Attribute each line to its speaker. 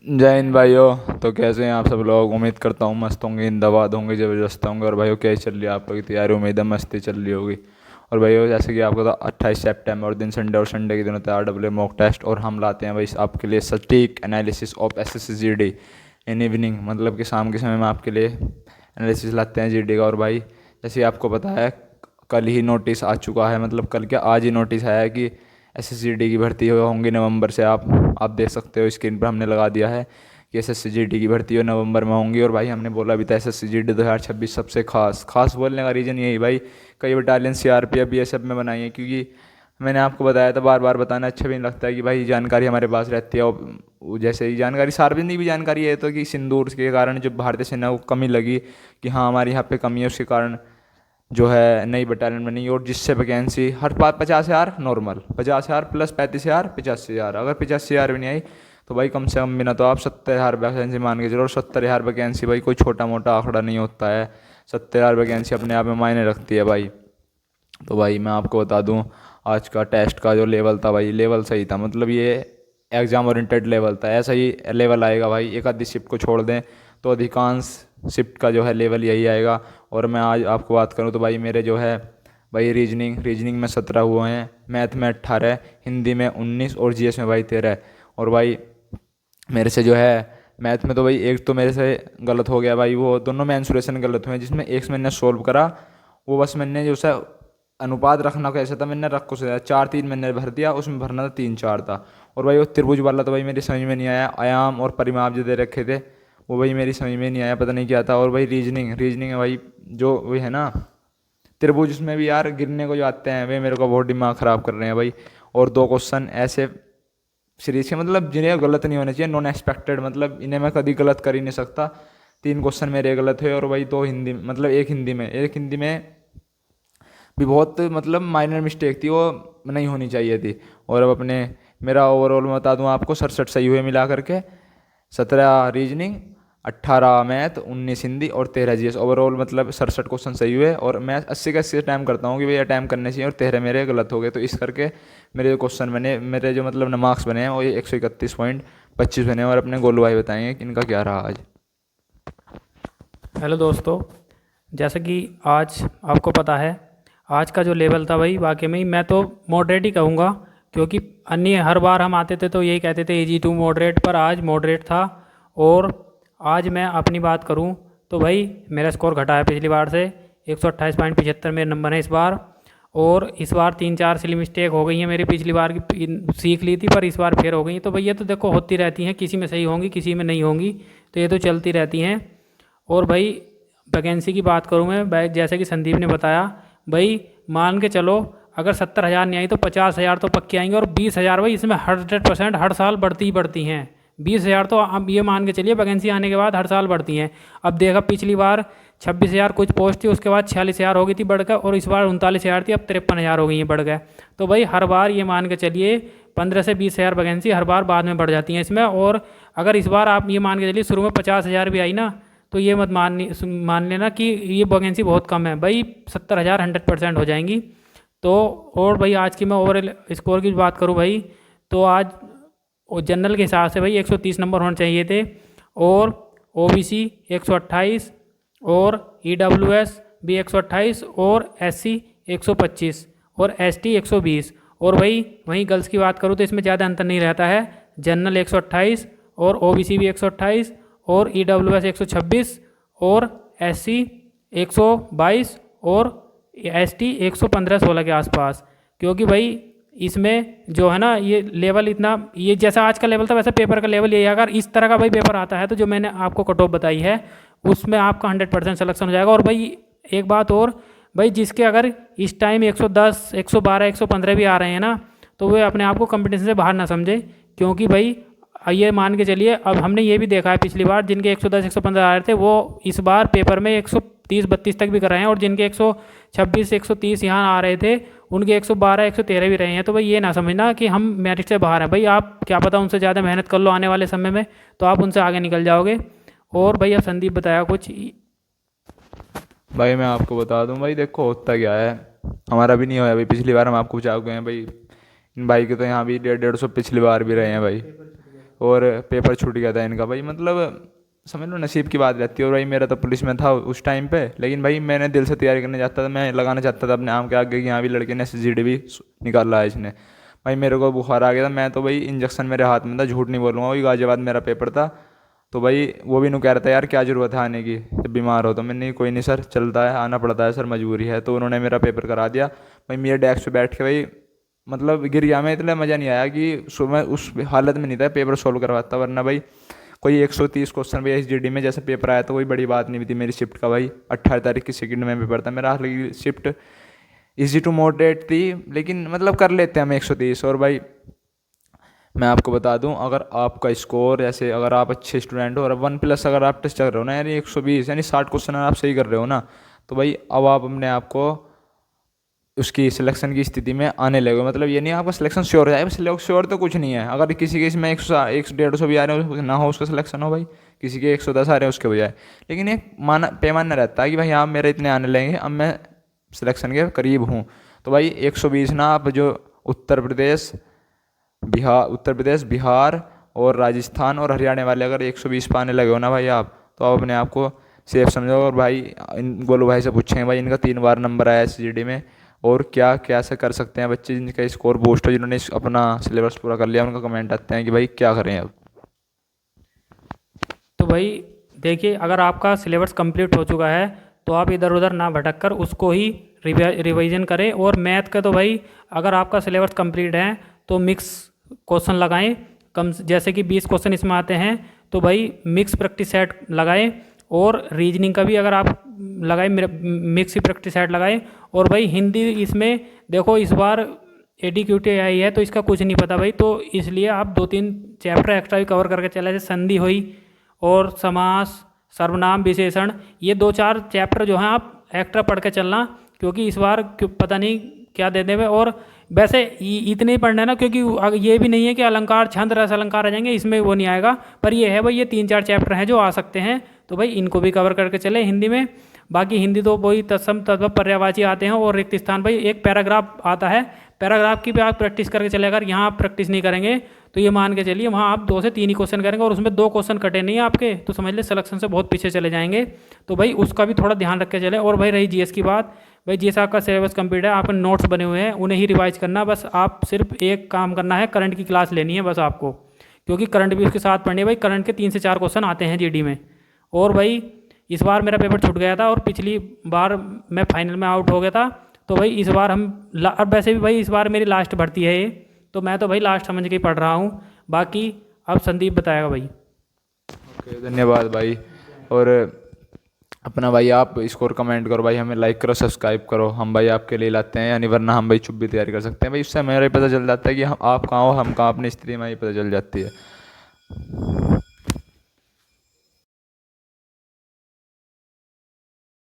Speaker 1: जय हिंद भाइयों। तो कैसे हैं आप सब लोग? उम्मीद करता हूँ मस्त होंगे, इंदाबाद होंगे, ज़बरदस्त होंगे। और भाइयों कैसे चल रही है आप लोग की तैयारी? उम्मीद है मस्ती चल रही होगी। और भाइयों जैसे कि आपको तो 28 सितंबर दिन संडे और संडे के दिन होता है RWA मॉक टेस्ट, और हम लाते हैं भाई आपके लिए सटीक analysis of SSC GD in evening, मतलब कि शाम के समय में आपके लिए एनालिसिस लाते हैं GD का। और भाई जैसे आपको पता है कल ही नोटिस आ चुका है, मतलब कल क्या आज ही नोटिस आया है कि SSC GD की भर्ती होंगी नवंबर से। आप देख सकते हो स्क्रीन पर हमने लगा दिया है कि SSC GD की भर्ती हो नवंबर में होंगी। और भाई हमने बोला भी था SSC GD 2026 सबसे खास खास बोलने का रीज़न यही भाई, कई बटालियन CRPF BSF में बनाई है, क्योंकि मैंने आपको बताया था, बार बार बताना अच्छा भी नहीं लगता है कि भाई जानकारी हमारे पास रहती है। और जैसे ही जानकारी सार्वजनिक भी जानकारी है, तो कि सिंदूर के कारण जो भारतीय सेना को कमी लगी कि हाँ हमारे यहाँ पे कमी है, उसके कारण जो है नई बटालियन बनी। और जिससे वैकेंसी हर 50,000 नॉर्मल, 50,000 प्लस 35,000, 85,000, अगर 85,000 भी नहीं आई तो भाई कम से कम बिना तो आप 70,000 वैकेंसी मान के चलो। और 70,000 वैकेंसी भाई कोई छोटा मोटा आंकड़ा नहीं होता है। 70,000 वैकेंसी अपने आप में मायने रखती है भाई। तो भाई मैं आपको बता दूं, आज का टेस्ट का जो लेवल था भाई, लेवल सही था, मतलब ये एग्ज़ाम ओरिएंटेड लेवल था। ऐसा ही लेवल आएगा भाई, एक आधी शिफ्ट को छोड़ दें तो अधिकांश शिफ्ट का जो है लेवल यही आएगा। और मैं आज आपको बात करूं तो भाई मेरे जो है भाई रीजनिंग में 17 हुए हैं, मैथ में 18, हिंदी में 19 और GS में भाई 13। और भाई मेरे से जो है मैथ में तो भाई एक तो मेरे से गलत हो गया भाई, वो दोनों मेंसुरेशन गलत हुए हैं, जिसमें एक से मैंने सोल्व करा, वो बस मैंने जो सा अनुपात रखना कैसे था, मैंने रख कुछ 4 3 मैंने भर दिया, उसमें भरना था 3 4 था। और भाई वो त्रिभुज वाला तो भाई मेरी समझ में नहीं आया, आयाम और परिमाप जो दे रखे थे वो भाई मेरी समझ में नहीं आया, पता नहीं क्या था। और भाई रीजनिंग है भाई, जो वही है ना त्रिभुज, उसमें भी यार गिरने को जो आते हैं वे मेरे को बहुत दिमाग ख़राब कर रहे हैं भाई। और 2 क्वेश्चन ऐसे सीरीज के, मतलब जिन्हें गलत नहीं होने चाहिए, नॉन एक्सपेक्टेड, मतलब इन्हें मैं कभी गलत कर ही नहीं सकता। 3 क्वेश्चन मेरे गलत हुए। और भाई 2 हिंदी, मतलब एक हिंदी में भी बहुत मतलब माइनर मिस्टेक थी, वो नहीं होनी चाहिए थी। और अब अपने मेरा ओवरऑल मैं बता दूं आपको, 67 सही हुए मिला करके, 17 रीजनिंग, 18 मैथ, 19 हिंदी और 13 GS। ओवरऑल मतलब 67 क्वेश्चन सही हुए, और मैं 80 का 80 अटैम्प करता हूँ कि भैया अटैम्प करने चाहिए, और 13 मेरे गलत हो गए। तो इस करके मेरे जो क्वेश्चन बने, मेरे जो मतलब मार्क्स बने हैं वो ये 131.25 बने हैं। और अपने गोलू भाई बताएंगे कि इनका क्या रहा आज।
Speaker 2: हेलो दोस्तों। जैसे कि आज आपको पता है, आज का जो लेवल था भाई वाकई में ही मैं तो मॉडरेट ही कहूँगा, क्योंकि अन्य हर बार हम आते थे तो यही कहते थे इजी टू मॉडरेट, पर आज मॉडरेट था। और आज मैं अपनी बात करूँ तो भाई मेरा स्कोर घटा है पिछली बार से, 128.75 मेरे नंबर है इस बार। और इस बार 3 4 सिली मिस्टेक हो गई हैं मेरी, पिछली बार की सीख ली थी पर इस बार फिर हो गई हैं। तो भैया तो देखो होती रहती हैं, किसी में सही होंगी किसी में नहीं होंगी, तो ये तो चलती रहती हैं। और भाई वैकेंसी की बात करूँ मैं, जैसे कि संदीप ने बताया, भाई मान के चलो अगर 70,000 नहीं आई तो 50,000 तो पक्के आएंगे। और 20,000 भाई इसमें 100% हर साल बढ़ती ही बढ़ती हैं। 20,000 तो अब ये मान के चलिए वैकेंसी आने के बाद हर साल बढ़ती हैं। अब देखा पिछली बार 26,000 कुछ पोस्ट थी, उसके बाद 46,000 हो गई थी बढ़कर, और इस बार 39,000 थी, अब 53,000 हो गई हैं बढ़ गए। तो भाई हर बार ये मान के चलिए 15 से 20,000 वैकेंसी हर बार बाद में बढ़ जाती हैं इसमें। और अगर इस बार आप ये मान के चलिए शुरू में 50,000 भी आई ना, तो ये मत मान लेना कि ये वैकेंसी बहुत कम है भाई, 70,000 100% हो जाएंगी। तो और भाई आज की मैं ओवरऑल स्कोर की बात करूँ भाई, तो आज जनरल के हिसाब से भाई 130 नंबर होने चाहिए थे, और OBC 128, और EWS भी 128, और SC 125, और ST 120। और भाई वहीं गर्ल्स की बात करूँ तो इसमें ज़्यादा अंतर नहीं रहता है, जनरल 128, और OBC भी 128, और EWS 126, और SC 122, और ST 115-16 के आसपास। क्योंकि भाई इसमें जो है ना ये लेवल इतना, ये जैसा आज का लेवल था वैसे पेपर का लेवल यही है। अगर इस तरह का भाई पेपर आता है तो जो मैंने आपको कट ऑफ बताई है उसमें आपका 100% सिलेक्शन हो जाएगा। और भाई एक बात और, भाई जिसके अगर इस टाइम 110 112 115 भी आ रहे हैं ना, तो वे अपने आप को कंपटीशन से बाहर ना समझे। क्योंकि भाई ये मान के चलिए, अब हमने ये भी देखा है पिछली बार जिनके 110 115 आ रहे थे वो इस बार पेपर में 130 32 तक भी कर रहे हैं, और जिनके 126 130 यहाँ आ रहे थे उनके 112 113 भी रहे हैं। तो भाई ये ना समझना कि हम मेरिट से बाहर हैं, भाई आप क्या पता उनसे ज़्यादा मेहनत कर लो आने वाले समय में, तो आप उनसे आगे निकल जाओगे। और भाई अब संदीप बताया कुछ।
Speaker 1: भाई मैं आपको बता दूं भाई, देखो होता क्या है, हमारा भी नहीं होया भाई, पिछली बार हम आपको बचा गए हैं भाई। इन भाई के तो यहाँ भी 150 150 पिछली बार भी रहे हैं भाई। और पेपर छूट गया था इनका भाई। मतलब समझ लो नसीब की बात रहती है। और भाई मेरा तो पुलिस में था उस टाइम पे, लेकिन भाई मैंने दिल से तैयारी करने जाता था, मैं लगाना चाहता था अपने आम के आगे कि यहाँ भी लड़के ने SSGD भी निकाला है इसने। भाई मेरे को बुखार आ गया था, मैं तो भाई इंजेक्शन मेरे हाथ में था, झूठ नहीं बोलूँगा, वही गाजियाबाद मेरा पेपर था। तो भाई वो भी नु कह रहा था यार क्या ज़रूरत है आने की, जब बीमार हो तो। मैंने नहीं कोई नहीं सर, चलता है, आना पड़ता है सर, मजबूरी है। तो उन्होंने मेरा पेपर करा दिया भाई। मेरे डेस्क पे बैठ के भाई मतलब गिर गया मैं, इतना मज़ा नहीं आया कि मैं उस हालत में नहीं था पेपर सोल्व करवाता। वरना भाई कोई 130 क्वेश्चन भाई SGD में जैसे पेपर आया तो कोई बड़ी बात नहीं थी मेरी शिफ्ट का भाई। 18 तारीख की सेकंड में पेपर था मेरा, हालांकि शिफ्ट इजी टू मॉडरेट थी, लेकिन मतलब कर लेते हैं हम 130। और भाई मैं आपको बता दूं, अगर आपका स्कोर जैसे अगर आप अच्छे स्टूडेंट हो और 1+ अगर आप टेस्ट कर रहे हो ना, यानी 120 यानी 60 क्वेश्चन आप सही कर रहे हो ना, तो भाई अब आप अपने आप को उसकी सिलेक्शन की स्थिति में आने लगे। मतलब ये नहीं आपका सिलेक्शन श्योर हो जाए, श्योर तो कुछ नहीं है। अगर किसी के इसमें 100-150 भी आ रहे हो ना हो उसका सिलेक्शन हो भाई, किसी के 110 आ रहे हैं उसके बजाय, लेकिन एक पैमाना रहता है कि भाई आप मेरे इतने आने लगेंगे, अब मैं सिलेक्शन के करीब हूँ। तो भाई 120 ना, आप जो उत्तर प्रदेश बिहार और राजस्थान और हरियाणा वाले अगर 120 पे आने लगे हो ना भाई आप, तो आप अपने आप को सेफ समझो। और भाई इन गोलू भाई से पूछेंगे भाई इनका 3 बार नंबर आया SGD में, और क्या कैसे कर सकते हैं बच्चे जिनका स्कोर बूस्ट हो, जिन्होंने अपना सिलेबस पूरा कर लिया, उनका कमेंट आते हैं कि भाई क्या करें अब।
Speaker 2: तो भाई देखिए, अगर आपका सिलेबस कंप्लीट हो चुका है तो आप इधर उधर ना भटक कर उसको ही रिवीजन करें। और मैथ का तो भाई अगर आपका सिलेबस कंप्लीट है तो मिक्स क्वेश्चन लगाएं, कम जैसे कि 20 क्वेश्चन इसमें आते हैं, तो भाई मिक्स प्रैक्टिस सेट लगाएं। और रीजनिंग का भी अगर आप लगाएं, मिक्स ही प्रैक्टिस सेट लगाएं। और भाई हिंदी इसमें देखो इस बार AD/QT आई है तो इसका कुछ नहीं पता भाई, तो इसलिए आप 2-3 चैप्टर एक्स्ट्रा भी कवर करके चले, जैसे संधि हुई और समास, सर्वनाम, विशेषण, ये 2-4 चैप्टर जो हैं आप एक्स्ट्रा पढ़ के चलना, क्योंकि इस बार पता नहीं क्या दे देवे। और वैसे इतने ही पढ़ना है ना, क्योंकि ये भी नहीं है कि अलंकार, छंद, रस अलंकार आ जाएंगे, इसमें वो नहीं आएगा। पर ये है भाई, ये 3-4 चैप्टर हैं जो आ सकते हैं, तो भाई इनको भी कवर करके चले हिंदी में। बाकी हिंदी तो वही तत्सम तद्भव पर्यायवाची आते हैं, और रिक्त स्थान भाई एक पैराग्राफ आता है, पैराग्राफ की भी आप प्रैक्टिस करके चले। अगर यहाँ आप प्रैक्टिस नहीं करेंगे तो ये मान के चलिए वहाँ आप 2 से 3 ही क्वेश्चन करेंगे और उसमें 2 क्वेश्चन कटे नहीं आपके, तो समझ ले सिलेक्शन से बहुत पीछे चले जाएंगे। तो भाई उसका भी थोड़ा ध्यान रख के चले। और भाई रही GS की बात, भाई GS आपका सिलेबस कंप्लीट है, आपके नोट्स बने हुए हैं, उन्हें ही रिवाइज करना। बस आप सिर्फ एक काम करना है, करंट की क्लास लेनी है बस आपको, क्योंकि करंट भी उसके साथ पढ़नी है भाई। करंट के 3 से 4 क्वेश्चन आते हैं GD में। और भाई इस बार मेरा पेपर छूट गया था और पिछली बार मैं फाइनल में आउट हो गया था, तो भाई इस बार हम अब वैसे भी भाई इस बार मेरी लास्ट भर्ती है ये, तो मैं तो भाई लास्ट समझ के ही पढ़ रहा हूँ। बाकी अब संदीप बताएगा भाई।
Speaker 1: ओके, धन्यवाद भाई। और अपना भाई आप स्कोर कमेंट करो भाई, हमें लाइक करो, सब्सक्राइब करो, हम भाई आपके लिए लाते हैं, यानी वरना हम भाई चुप भी तैयारी कर सकते हैं भाई। उससे हमें पता चल जाता है कि हम आप कहाँ हो, हम कहाँ, अपनी स्थिति में ही पता चल जाती है।